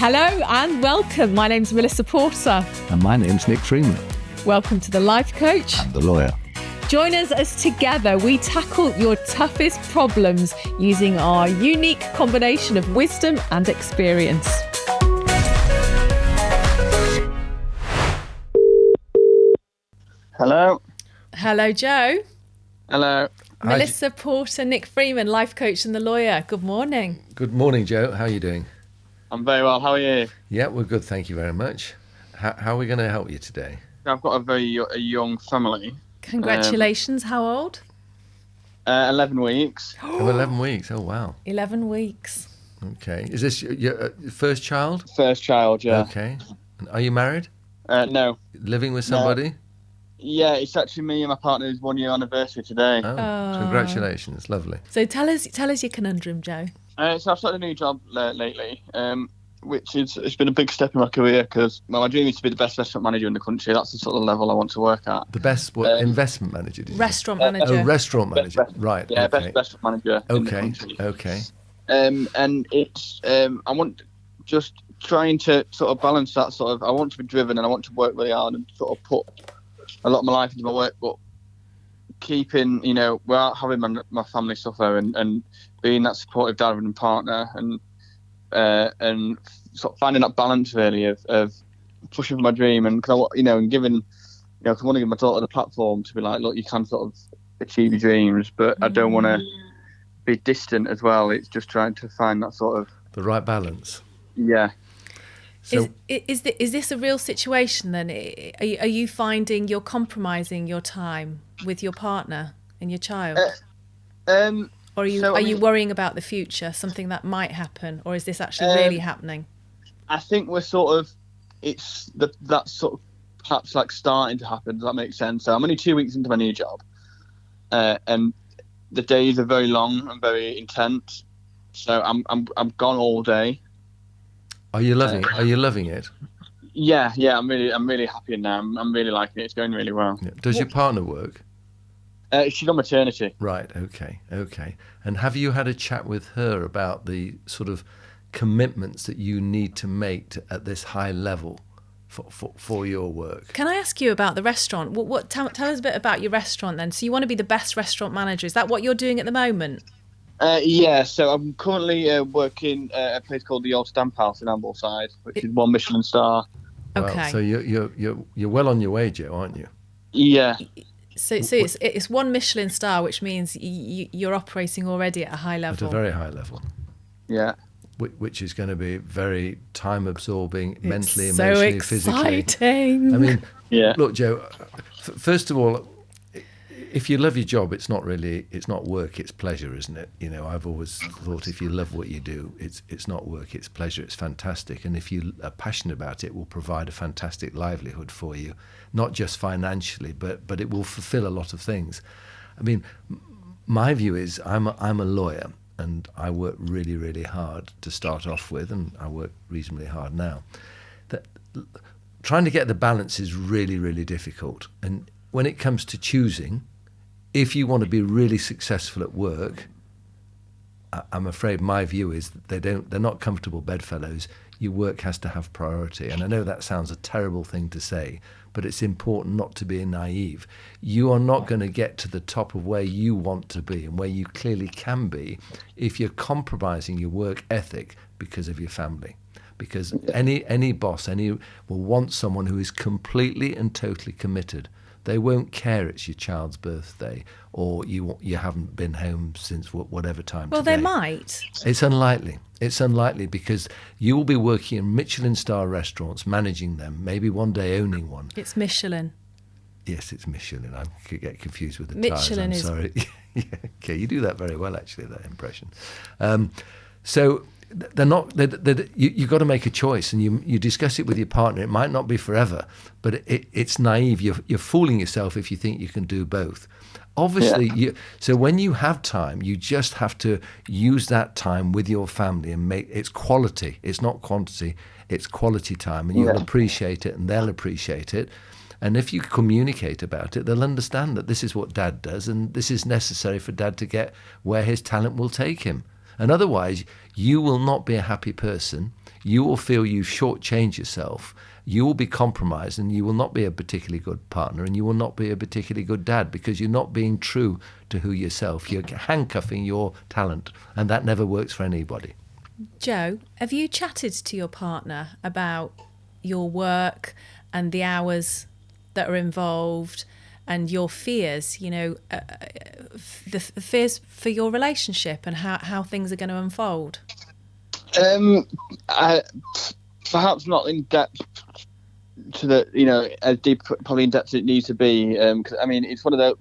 Hello and welcome. My name's Melissa Porter. And my name's Nick Freeman. Welcome to The Life Coach. I'm the lawyer. Join us as together we tackle your toughest problems using our unique combination of wisdom and experience. Hello. Hello, Joe. Hello. Melissa Porter, Nick Freeman, Life Coach and the lawyer. Good morning. Good morning, Joe. How are you doing? I'm very well. How are you? Yeah, we're good. Thank you very much. How are we going to help you today? I've got a young family. Congratulations. How old? 11 weeks. Oh, 11 weeks. Oh, wow. 11 weeks. Okay. Is this your first child? First child, yeah. Okay. And are you married? No. Living with somebody? Yeah, it's actually me and my partner's 1 year anniversary today. Oh, congratulations. Lovely. So tell us your conundrum, Joe. So I've started a new job lately, it's been a big step in my career because my dream is to be the best restaurant manager in the country. That's the sort of level I want to work at. The best investment manager, did you Restaurant say? manager. Oh, restaurant manager. Right. Yeah, okay. best restaurant manager in the country. Okay. And it's I want just trying to sort of balance that sort of. I want to be driven and I want to work really hard and sort of put a lot of my life into my work, but keeping, without having my family suffer and being that supportive dad and partner and sort of finding that balance really of pushing for my dream and and giving, cause I want to give my daughter the platform to be like, look, you can sort of achieve your dreams, but I don't want to be distant as well. It's just trying to find that sort of the right balance. Yeah. So, is this a real situation then? Are you finding you're compromising your time with your partner and your child? Or are you worrying about the future, something that might happen, or is this actually really happening? I think we're sort of, it's that sort of perhaps like starting to happen. Does that make sense? So I'm only 2 weeks into my new job, and the days are very long and very intense. So I'm gone all day. Are you loving it? Yeah, I'm really happy now. I'm really liking it. It's going really well. Yeah. Does your partner work? She's on maternity. Right. Okay. And have you had a chat with her about the sort of commitments that you need to make at this high level for your work? Can I ask you about the restaurant? Tell us a bit about your restaurant then. So you want to be the best restaurant manager. Is that what you're doing at the moment? Yeah, so I'm currently working at a place called the Old Stamp House in Ambleside, which is 1 Michelin star. Okay. Wow, so you're well on your way, Joe, aren't you? Yeah. So it's 1 Michelin star, which means you're operating already at a high level. At a very high level. Yeah. Which is going to be very time absorbing, mentally, so emotionally, exciting. physically. I mean, yeah. Look, Joe. First of all, if you love your job, it's not work, it's pleasure, isn't it? I've always thought if you love what you do, it's not work, it's pleasure, it's fantastic. And if you are passionate about it, it will provide a fantastic livelihood for you, not just financially, but it will fulfill a lot of things. I mean, my view is I'm a lawyer and I work really, really hard to start off with, and I work reasonably hard now. That trying to get the balance is really, really difficult. And when it comes to choosing, if you want to be really successful at work, I'm afraid my view is that they're not comfortable bedfellows. Your work has to have priority. And I know that sounds a terrible thing to say, but it's important not to be naive. You are not going to get to the top of where you want to be and where you clearly can be if you're compromising your work ethic because of your family. Because any boss will want someone who is completely and totally committed. They won't care it's your child's birthday or you haven't been home since whatever time. Well, today. they might. It's unlikely. It's unlikely because you will be working in Michelin star restaurants, managing them, maybe one day owning one. It's Michelin. Yes, it's Michelin. I could get confused with the Michelin tires. I'm sorry. Yeah, okay, you do that very well, actually, that impression. So they're not. You've got to make a choice, and you discuss it with your partner. It might not be forever, but it's naive. You're fooling yourself if you think you can do both. Obviously, so when you have time, you just have to use that time with your family and make it's quality. It's not quantity. It's quality time, and you'll appreciate it, and they'll appreciate it. And if you communicate about it, they'll understand that this is what Dad does, and this is necessary for Dad to get where his talent will take him. And otherwise, you will not be a happy person. You will feel you've shortchanged yourself. You will be compromised, and you will not be a particularly good partner, and you will not be a particularly good dad, because you're not being true to who yourself. You're handcuffing your talent, and that never works for anybody. Joe, have you chatted to your partner about your work and the hours that are involved and your fears, the fears for your relationship and how things are going to unfold? Perhaps not in depth to the, as deep, probably in depth as it needs to be. Cause, I mean, it's one of the,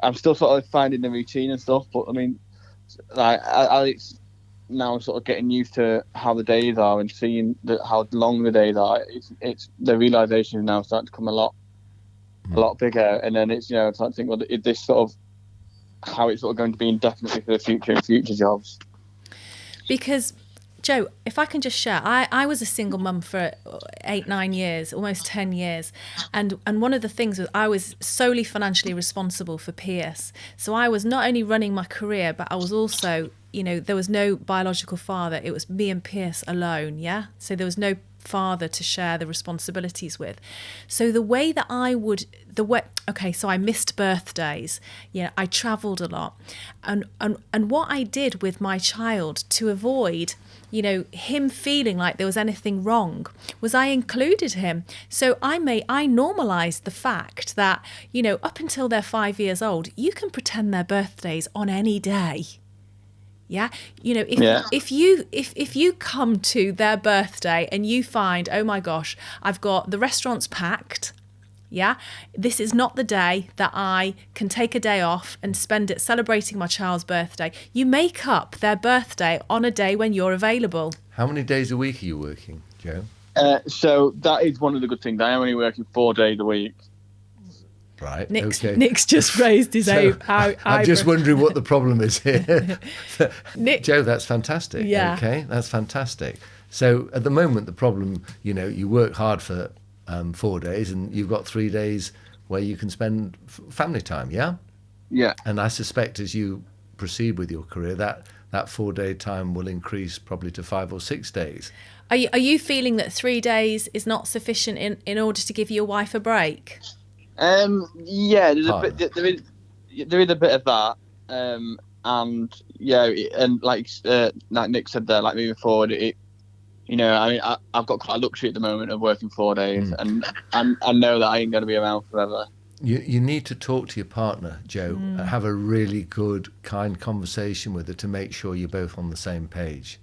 I'm still sort of finding the routine and stuff, but I mean, like, Alex now sort of getting used to how the days are and seeing how long the days are. It's the realization is now starting to come a lot bigger, and then it's starting to think, well, is this sort of how it's sort of going to be indefinitely for the future and future jobs? Because Joe, if I can just share, I was a single mum for 8-9 years, almost 10 years. And one of the things was I was solely financially responsible for Pierce. So I was not only running my career, but I was also, there was no biological father. It was me and Pierce alone, yeah? So there was no father to share the responsibilities with. So the way that so I missed birthdays, I travelled a lot. And what I did with my child to avoid him feeling like there was anything wrong was I included him. So I normalized the fact that, up until they're 5 years old, you can pretend their birthdays on any day. Yeah. If you come to their birthday and you find, oh my gosh, I've got the restaurants packed. Yeah, this is not the day that I can take a day off and spend it celebrating my child's birthday. You make up their birthday on a day when you're available. How many days a week are you working, Joe? So that is one of the good things. I am only working 4 days a week. Right. Nick's just raised his eyebrow. I'm just wondering what the problem is here. Nick, Joe, that's fantastic. Yeah. Okay, that's fantastic. So at the moment, the problem, you work hard for 4 days, and you've got 3 days where you can spend family time, yeah? Yeah. And I suspect as you proceed with your career, that 4 day time will increase probably to 5 or 6 days. Are you feeling that 3 days is not sufficient in order to give your wife a break? Yeah, there is a bit of that, and yeah, and like Nick said there, like moving forward, I've got quite a luxury at the moment of working 4 days, and I know that I ain't going to be around forever. You need to talk to your partner, Joe, and have a really good, kind conversation with her to make sure you're both on the same page.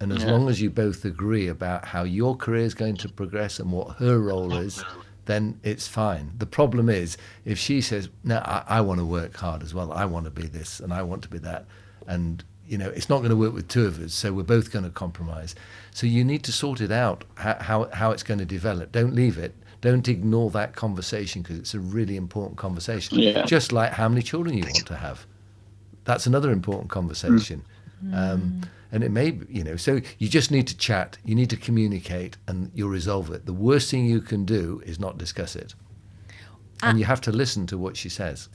And as long as you both agree about how your career is going to progress and what her role is, then it's fine. The problem is if she says, no, I want to work hard as well. I want to be this and I want to be that. And, it's not going to work with two of us, so we're both going to compromise. So you need to sort it out, how it's going to develop. Don't leave it. Don't ignore that conversation, because it's a really important conversation. Yeah. Just like how many children you want to have. That's another important conversation. And it may, so you just need to chat, you need to communicate, and you'll resolve it. The worst thing you can do is not discuss it. And you have to listen to what she says.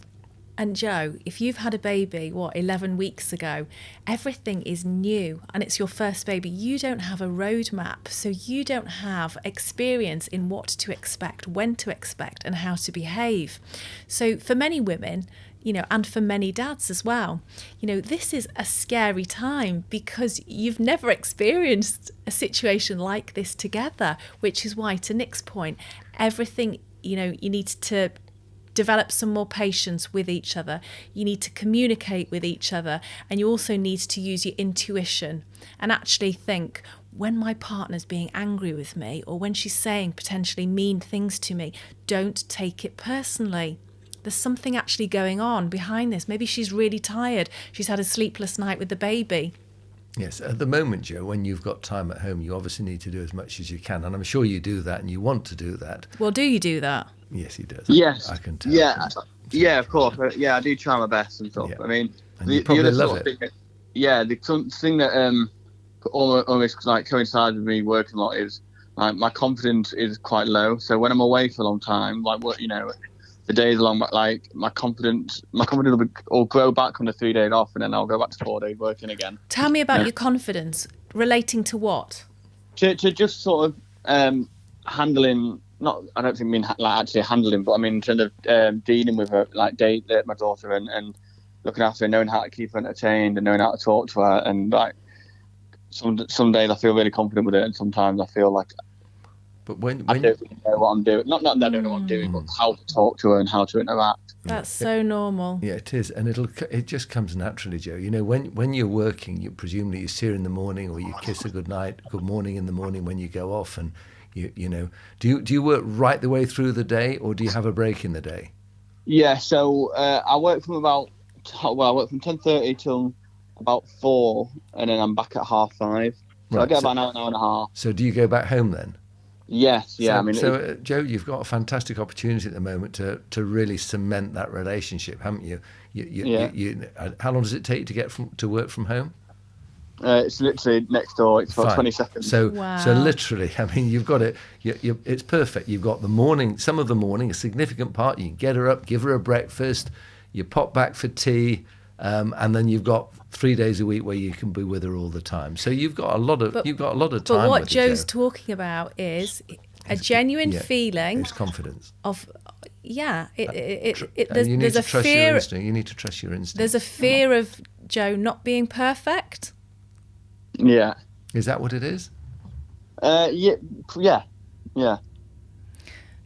And Joe, if you've had a baby, 11 weeks ago, everything is new and it's your first baby. You don't have a roadmap, so you don't have experience in what to expect, when to expect, and how to behave. So for many women, and for many dads as well, this is a scary time because you've never experienced a situation like this together, which is why, to Nick's point, everything, you need to develop some more patience with each other. You need to communicate with each other, and you also need to use your intuition and actually think, when my partner's being angry with me or when she's saying potentially mean things to me, don't take it personally. There's something actually going on behind this. Maybe she's really tired. She's had a sleepless night with the baby. Yes, at the moment, Joe, when you've got time at home, you obviously need to do as much as you can. And I'm sure you do that and you want to do that. Well, do you do that? Yes, he does. Yes. I can tell. Yeah, of course. Yeah, I do try my best and stuff. Yeah. I mean, you probably love it. The thing that almost like coincides with me working a lot is like my confidence is quite low. So when I'm away for a long time, like the days along, like my confidence will grow back on the 3 days off, and then I'll go back to 4 days working again. Tell me about your confidence relating to what? To just sort of handling. Not, I don't think I mean like actually handling, but I mean in terms of dealing with her, like my daughter, and looking after her, knowing how to keep her entertained and knowing how to talk to her, and like some days I feel really confident with it, and sometimes I feel like. But when I don't really know what I'm doing. Not that I don't know what I'm doing, but how to talk to her and how to interact. That's so normal. Yeah, it is, and it just comes naturally, Joe. You know, when you're working, you presumably you see her in the morning, or you kiss her good morning in the morning when you go off, and you know, do you work right the way through the day, or do you have a break in the day? Yeah, so I work from 10:30 till about 4, and then I'm back at 5:30. So Right, I get about an hour and a half. So do you go back home then? Yes, yeah. Joe, you've got a fantastic opportunity at the moment to really cement that relationship, haven't you? How long does it take to get to work from home? It's literally next door. It's about 20 seconds. So wow. literally, I mean, you've got it. It's perfect. You've got the morning, some of the morning, a significant part. You can get her up, give her a breakfast. You pop back for tea, and then you've got 3 days a week where you can be with her all the time. So you've got a lot of time. But what Joe's talking about is a genuine feeling. It's confidence. There's a fear. You need to trust your instinct. There's a fear of Joe not being perfect. Yeah. Is that what it is? Yeah.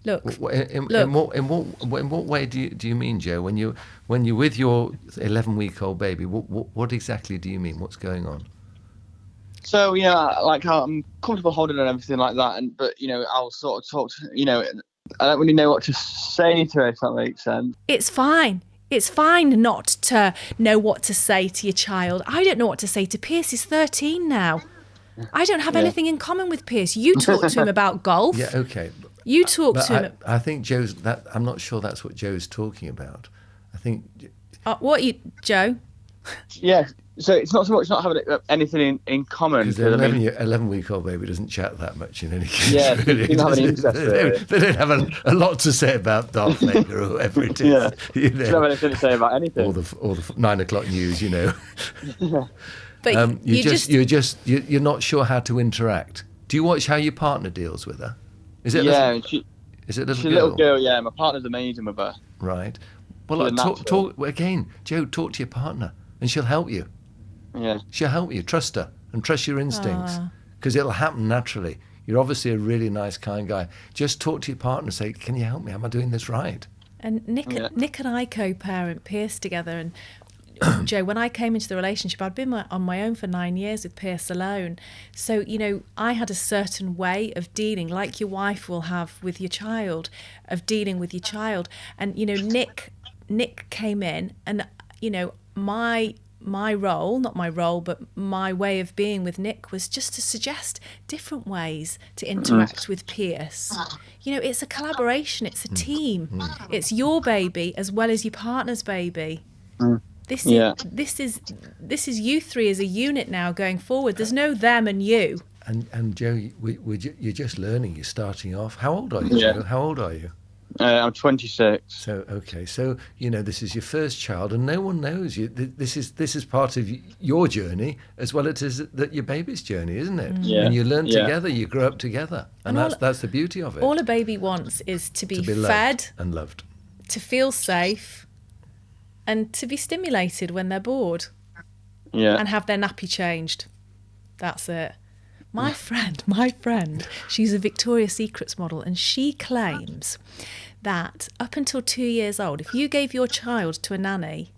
Look. In what way do you mean, Joe? When you're with your 11-week-old baby, what exactly do you mean? What's going on? So like how I'm comfortable holding her and everything like that, but I'll sort of talk to I don't really know what to say to her, if that makes sense. It's fine. It's fine not to know what to say to your child. I don't know what to say to Pierce. He's 13 now. I don't have anything in common with Pierce. You talk to him about golf. Yeah, okay. You talk to him. I think I'm not sure that's what Joe's talking about. I think. Joe? Yeah. So it's not so much not having anything in common. Because the 11-week-old baby doesn't chat that much in any case. Yeah, really. They don't have any interest. They don't have a lot to say about Darth Vader or whatever it is. Yeah, they don't have anything to say about anything. Or the 9 o'clock news, Yeah. But you're not sure how to interact. Do you watch how your partner deals with her? Is it? Is it she's a little girl? Yeah, my partner's amazing with her. Right. Well, talk again, Joe. Talk to your partner, and she'll help you. Yeah. She'll help you. Trust her and trust your instincts, because it'll happen naturally. You're obviously a really nice, kind guy. Just talk to your partner and say, "Can you help me? Am I doing this right?" And Nick and I co-parent Pierce together. And Joe, when I came into the relationship, I'd been on my own for 9 years with Pierce alone. So, I had a certain way of dealing, like your wife will have with your child, of dealing with your child. And, Nick came in, and, my role, not my role, but my way of being with Nick was just to suggest different ways to interact with Pierce. It's a collaboration, it's a team. It's your baby as well as your partner's baby. This is you three as a unit now going forward. There's no them and you. And Joe, you're just learning. You're starting off. How old are you, Joe? How old are you? I'm 26. So this is your first child, and no one knows you. This is part of your journey as well as that your baby's journey, isn't it? Yeah. And you learn together, you grow up together, and that's the beauty of it. All a baby wants is to be fed and loved, to feel safe, and to be stimulated when they're bored. Yeah. And have their nappy changed. That's it. My friend, she's a Victoria's Secrets model, and she claims that up until 2 years old, if you gave your child to a nanny,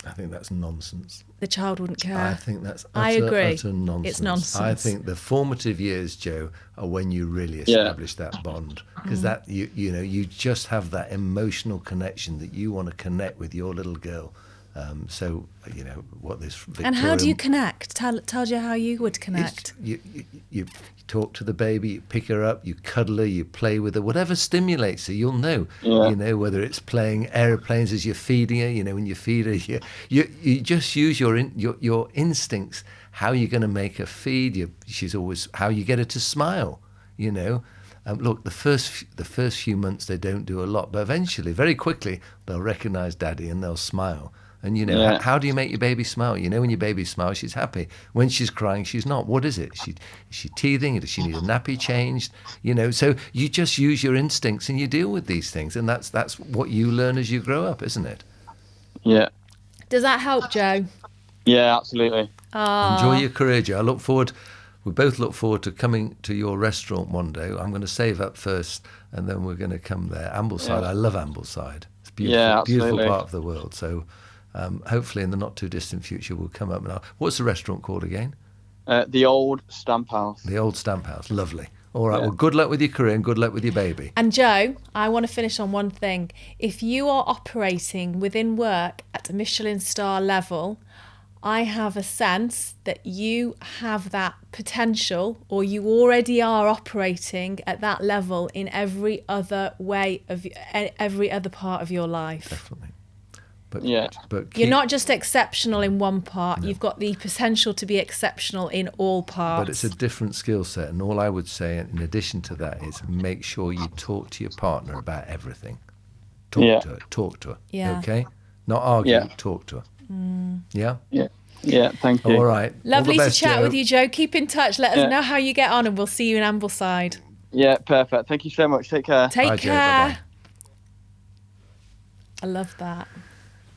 I think that's nonsense. The child wouldn't care. I think that's I agree. Utter nonsense. It's nonsense. I think the formative years, Joe, are when you really establish that bond, because that you just have that emotional connection that you want to connect with your little girl. So what this Victorian... And how do you connect? Tell you how you would connect. You talk to the baby, you pick her up, you cuddle her, you play with her, whatever stimulates her, you'll know. Yeah. Whether it's playing aeroplanes as you're feeding her, when you feed her, you just use your instincts, how you're going to make her feed. She's always, how you get her to smile, Look, the first few months they don't do a lot, but eventually, very quickly, they'll recognise daddy and they'll smile. And how do you make your baby smile? When your baby smiles, she's happy. When she's crying, she's not. What is it? Is she teething? Does she need a nappy changed? So you just use your instincts and you deal with these things, and that's what you learn as you grow up, isn't it? Yeah. Does that help, Joe? Yeah, absolutely. Enjoy your career, Joe. We both look forward to coming to your restaurant one day. I'm going to save up first, and then we're going to come there. Ambleside, I love Ambleside. It's beautiful, beautiful part of the world. So hopefully in the not too distant future we'll come up. Now, what's the restaurant called again? The Old Stamp House. The Old Stamp House. Lovely. All right. Well, good luck with your career and good luck with your baby. And Joe, I want to finish on one thing. If you are operating within work at a Michelin star level, I have a sense that you have that potential, or you already are operating at that level in every other way of every other part of your life. Definitely. But you're not just exceptional in one part. No. You've got the potential to be exceptional in all parts. But it's a different skill set, and all I would say in addition to that is make sure you talk to your partner about everything. Talk to her. Yeah. Okay? Not argue, talk to her. Yeah? Yeah, thank you. All right. Lovely all the best, to chat Joe. with you, Joe. Keep in touch. Let us know how you get on, and we'll see you in Ambleside. Yeah, perfect. Thank you so much. Take care. Take Bye, care. Joe. Bye-bye. I love that.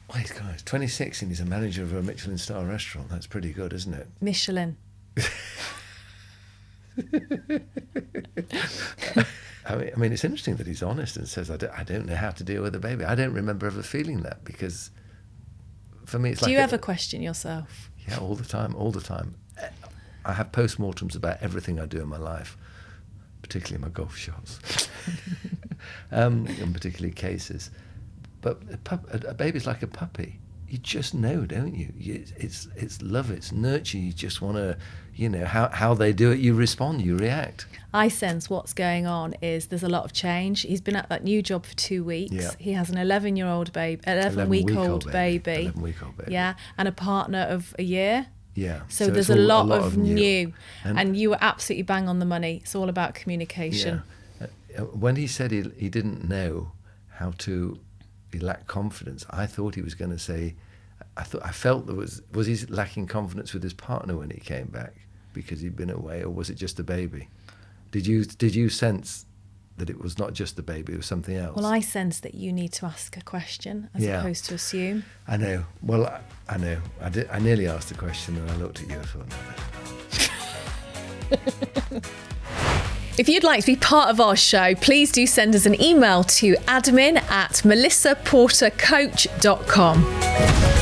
Oh, he's 26 and he's a manager of a Michelin star restaurant. That's pretty good, isn't it? Michelin. I mean, it's interesting that he's honest and says, I don't know how to deal with a baby. I don't remember ever feeling that, because for me, it's like... Do you ever question yourself? Yeah, all the time. I have postmortems about everything I do in my life, particularly my golf shots, and particularly cases. But a baby's like a puppy. You just know, don't you? It's love, it's nurture. You just want to, how they do it, you respond, you react. I sense what's going on is there's a lot of change. He's been at that new job for 2 weeks. Yeah. He has an 11-week-old baby. 11-week-old baby. Yeah, and a partner of a year. Yeah. So there's a lot of new. And you were absolutely bang on the money. It's all about communication. Yeah. When he said he didn't know how to... He lacked confidence. I thought he was going to say, I felt was he lacking confidence with his partner when he came back because he'd been away, or was it just the baby? Did you sense that it was not just the baby, it was something else? Well, I sense that you need to ask a question as opposed to assume. I know. Well, I know. I nearly asked the question and I looked at you and thought, no. If you'd like to be part of our show, please do send us an email to admin@melissaportercoach.com.